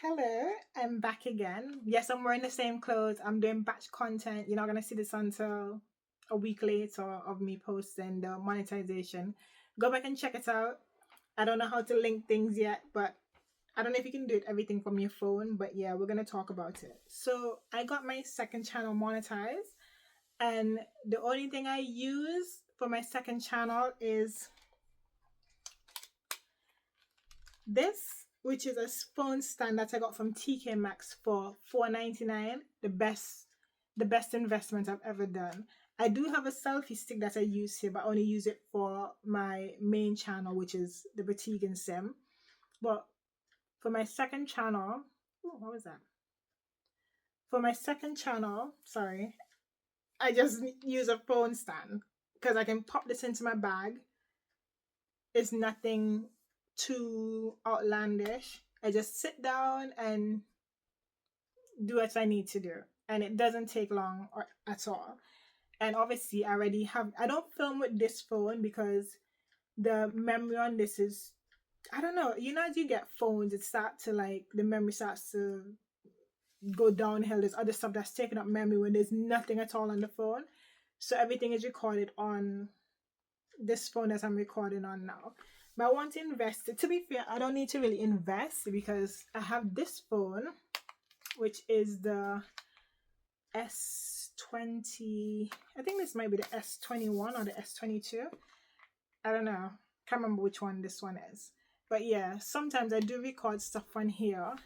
Hello, I'm back again. Yes, I'm wearing the same clothes. I'm doing batch content. You're not gonna see this until a week later of me posting the monetization. Go back and check it out. I don't know how to link things yet, but I don't know if you can do it everything from your phone, but yeah, we're gonna talk about it. So I got my second channel monetized, and the only thing I use for my second channel is this, which is a phone stand that I got from TK Maxx for $4.99. The best investment I've ever done. I do have a selfie stick that I use here, but I only use it for my main channel, which is the Britiguan Sim. But for my second channel, what was that? For my second channel, sorry, I just use a phone stand because I can pop this into my bag. It's nothing too outlandish. I just sit down and do what I need to do, and it doesn't take long at all. And obviously, I don't film with this phone because the memory on this is, I don't know, as you get phones, the memory starts to go downhill. There's other stuff that's taking up memory when there's nothing at all on the phone. So everything is recorded on this phone that I'm recording on now. But I want to invest. To be fair, I don't need to really invest because I have this phone, which is the S20. I think this might be the S21 or the S22. I don't know. Can't remember which one this one is. But yeah, sometimes I do record stuff on here,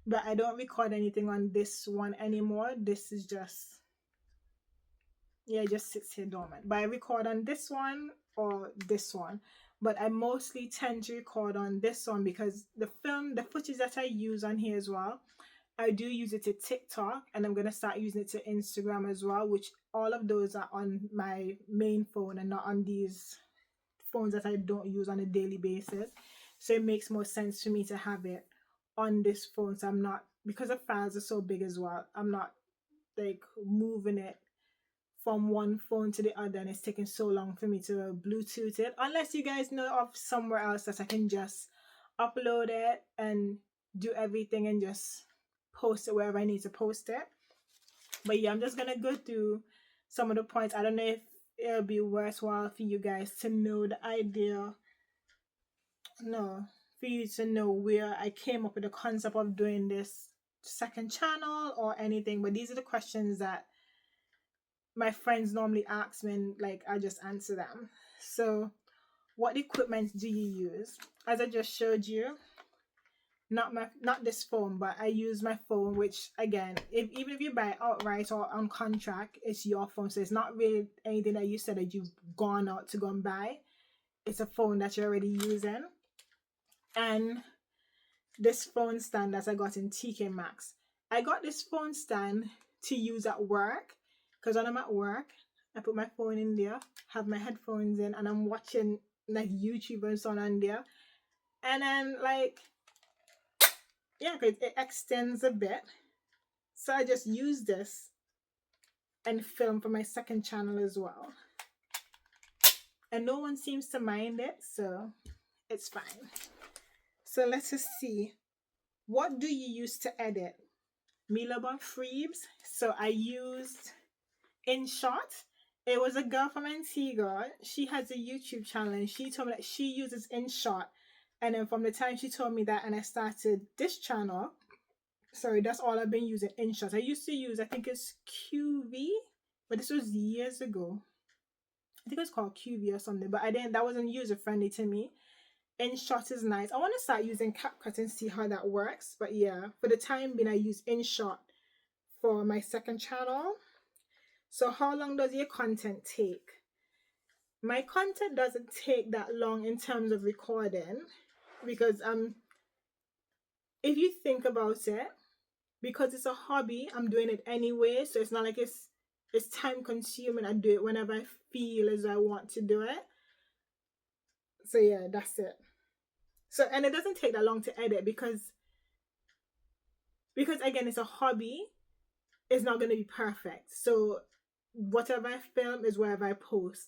but I don't record anything on this one anymore. This is just, yeah, it just sits here dormant. But I record on this one or this one. But I mostly tend to record on this one because the footage that I use on here as well, I do use it to TikTok, and I'm gonna start using it to Instagram as well, which all of those are on my main phone and not on these phones that I don't use on a daily basis. So it makes more sense for me to have it on this phone. So I'm not, because the files are so big as well, I'm not like moving it from one phone to the other, and it's taking so long for me to Bluetooth it. Unless you guys know of somewhere else that I can just upload it and do everything and just post it wherever I need to post it. But yeah, I'm just gonna go through some of the points. I don't know if it'll be worthwhile for you guys to know the idea. No, for you to know where I came up with the concept of doing this second channel or anything. But these are the questions that my friends normally ask me, and like I just answer them. So, what equipment do you use? As I just showed you, not this phone, but I use my phone, which again, even if you buy it outright or on contract, it's your phone. So it's not really anything that you said that you've gone out to go and buy. It's a phone that you're already using. And this phone stand that I got in TK Maxx. I got this phone stand to use at work because when I'm at work, I put my phone in there, have my headphones in, and I'm watching like YouTube and so on there. And then like, yeah, it extends a bit. So I just use this and film for my second channel as well. And no one seems to mind it, so it's fine. So let's just see. What do you use to edit? Me love on Freebs. So I used InShot. It was a girl from Antigua. She has a YouTube channel and she told me that she uses InShot. And then from the time she told me that and I started this channel, sorry, that's all I've been using, InShot. I used to use, I think it's QV, but this was years ago. I think it was called QV or something, but that wasn't user friendly to me. InShot is nice. I want to start using CapCut and see how that works. But yeah, for the time being, I use InShot for my second channel. So how long does your content take? My content doesn't take that long in terms of recording because if you think about it, because it's a hobby, I'm doing it anyway. So it's not like it's time consuming. I do it whenever I feel as I want to do it. So yeah, that's it. So, and it doesn't take that long to edit because again, it's a hobby. It's not going to be perfect. So whatever I film is wherever I post.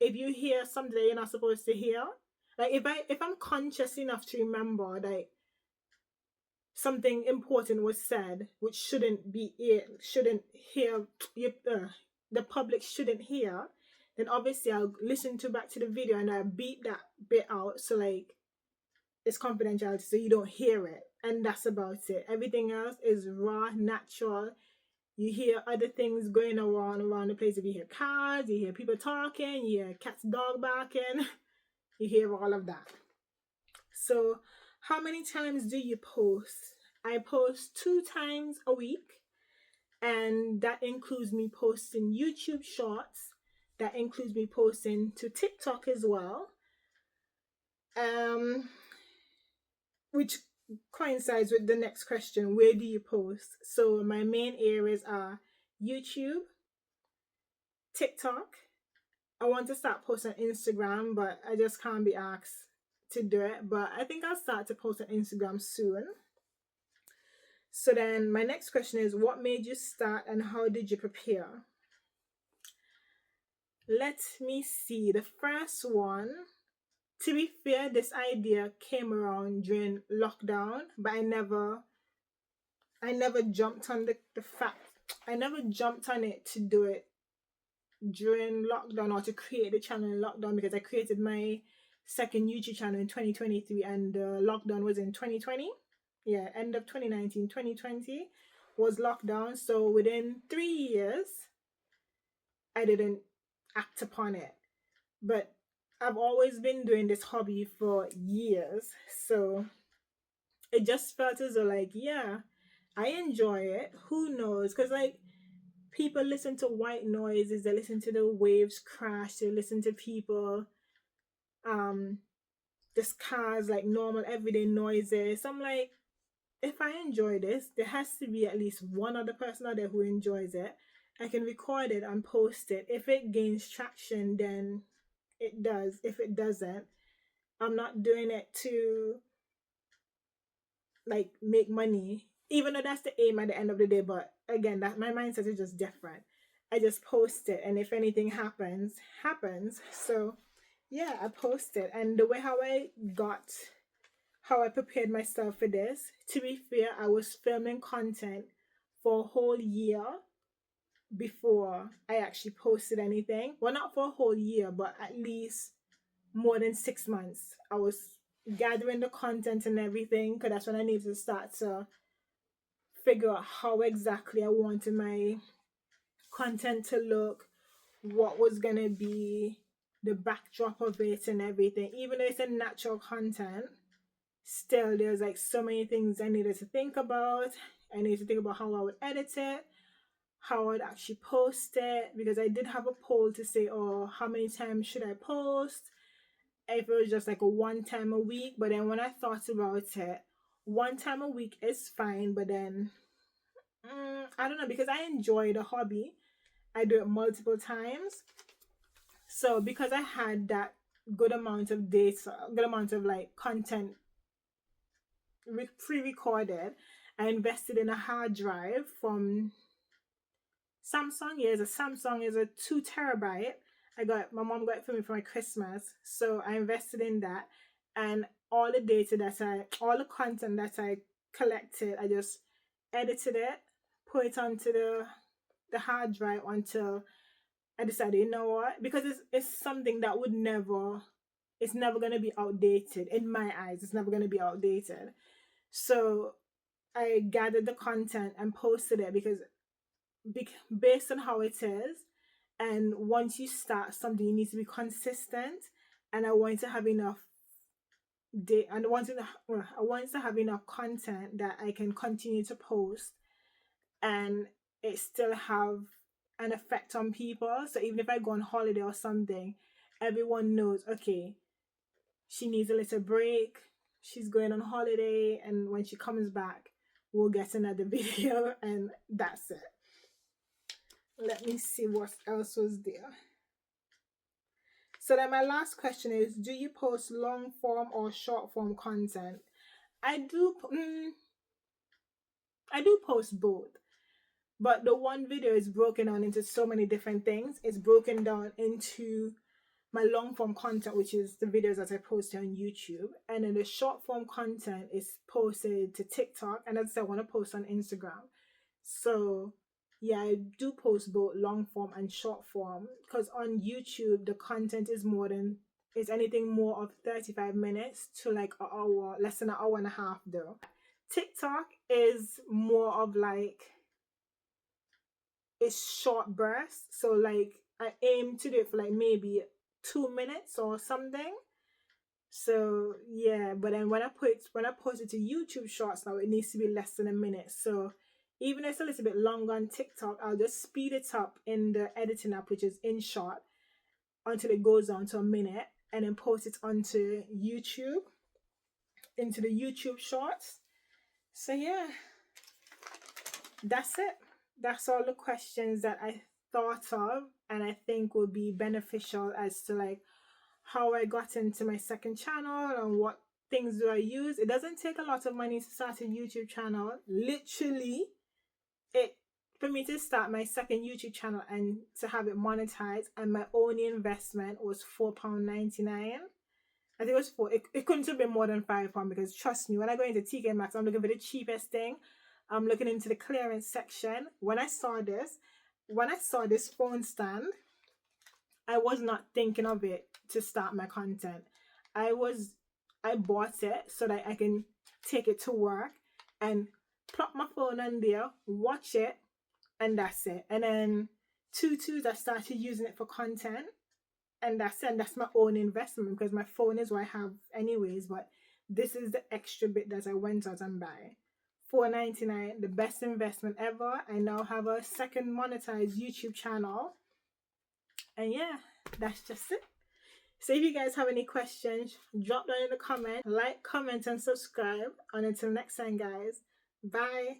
If you hear something that you're not supposed to hear, like if I'm conscious enough to remember, like something important was said which shouldn't hear, the public shouldn't hear, then obviously I'll listen to back to the video and I beep that bit out, so like it's confidentiality, so you don't hear it, and that's about it. Everything else is raw, natural. You hear other things going around the place. If you hear cars, you hear people talking, you hear cats, dog barking, you hear all of that. So how many times do you post? I post 2 times a week, and that includes me posting YouTube shorts. That includes me posting to TikTok as well. Which coincides with the next question, where do you post? So my main areas are YouTube, TikTok. I want to start posting on Instagram, but I just can't be asked to do it. But I think I'll start to post on Instagram soon. So then my next question is, what made you start and how did you prepare? Let me see. The first one, to be fair, this idea came around during lockdown, but I never jumped on I never jumped on it to do it during lockdown or to create the channel in lockdown, because I created my second YouTube channel in 2023 and lockdown was in 2020. Yeah, end of 2019, 2020 was lockdown. So within 3 years, I didn't act upon it. But I've always been doing this hobby for years. So it just felt as though like, yeah, I enjoy it. Who knows? Because like people listen to white noises, they listen to the waves crash, they listen to people, just cars, like normal everyday noises. So I'm like, if I enjoy this, there has to be at least one other person out there who enjoys it. I can record it and post it. If it gains traction, then it does. If it doesn't, I'm not doing it to like make money, even though that's the aim at the end of the day. But again, that my mindset is just different. I just post it, and if anything happens, happens. So yeah, I post it. And the way how I prepared myself for this, to be fair, I was filming content for a whole year before I actually posted anything. Well, not for a whole year, but at least more than 6 months. I was gathering the content and everything, because that's when I needed to start to figure out how exactly I wanted my content to look, what was gonna be the backdrop of it and everything. Even though it's a natural content, still there's like so many things I needed to think about. I needed to think about how I would edit it, how I would actually post it, because I did have a poll to say, oh, how many times should I post? If it was just like a 1 time a week. But then when I thought about it, 1 time a week is fine, but then I don't know, because I enjoy the hobby, I do it multiple times. So because I had that good amount of data, good amount of like content pre-recorded, I invested in a hard drive from Samsung. Yeah, it's a Samsung, is a 2 terabyte. My mom got it for me for my Christmas. So I invested in that, and all the content that I collected, I just edited it, put it onto the hard drive until I decided, you know what? Because it's something that it's never going to be outdated. In my eyes, it's never going to be outdated. So I gathered the content and posted it, because based on how it is, and once you start something, you need to be consistent. And I want to have enough I want to have enough content that I can continue to post and it still have an effect on people. So even if I go on holiday or something, everyone knows, okay, she needs a little break, she's going on holiday, and when she comes back, we'll get another video, and that's it. Let me see what else was there. So then my last question is, do you post long form or short form content? I do post both, but the one video is broken down into so many different things. It's broken down into my long form content, which is the videos that I post on YouTube, and then the short form content is posted to TikTok, and that's I want to post on Instagram. So yeah, I do post both long form and short form, because on YouTube the content is more than is anything more of 35 minutes to like an hour, less than an hour and a half though. TikTok is more of like, it's short bursts. So like I aim to do it for like maybe 2 minutes or something. So yeah, but then when I post it to YouTube Shorts now, it needs to be less than a minute. So even though it's a little bit longer on TikTok, I'll just speed it up in the editing app, which is InShot, until it goes down to a minute, and then post it onto YouTube, into the YouTube Shorts. So yeah, that's it. That's all the questions that I thought of and I think would be beneficial as to like how I got into my second channel and what things do I use. It doesn't take a lot of money to start a YouTube channel. Literally, it for me to start my second YouTube channel and to have it monetized, and my only investment was £4.99. I think it was four. It couldn't have been more than £5, because trust me, when I go into TK Maxx, I'm looking for the cheapest thing. I'm looking into the clearance section. When I saw this phone stand, I was not thinking of it to start my content. I bought it so that I can take it to work and plop my phone on there, watch it, and that's it. And then Tutus, I started using it for content, and that's it. And that's my own investment, because my phone is what I have anyways, but this is the extra bit that I went out and buy. $4.99, the best investment ever. I now have a second monetized YouTube channel. And yeah, that's just it. So if you guys have any questions, drop down in the comment, like, comment, and subscribe. And until next time, guys, bye.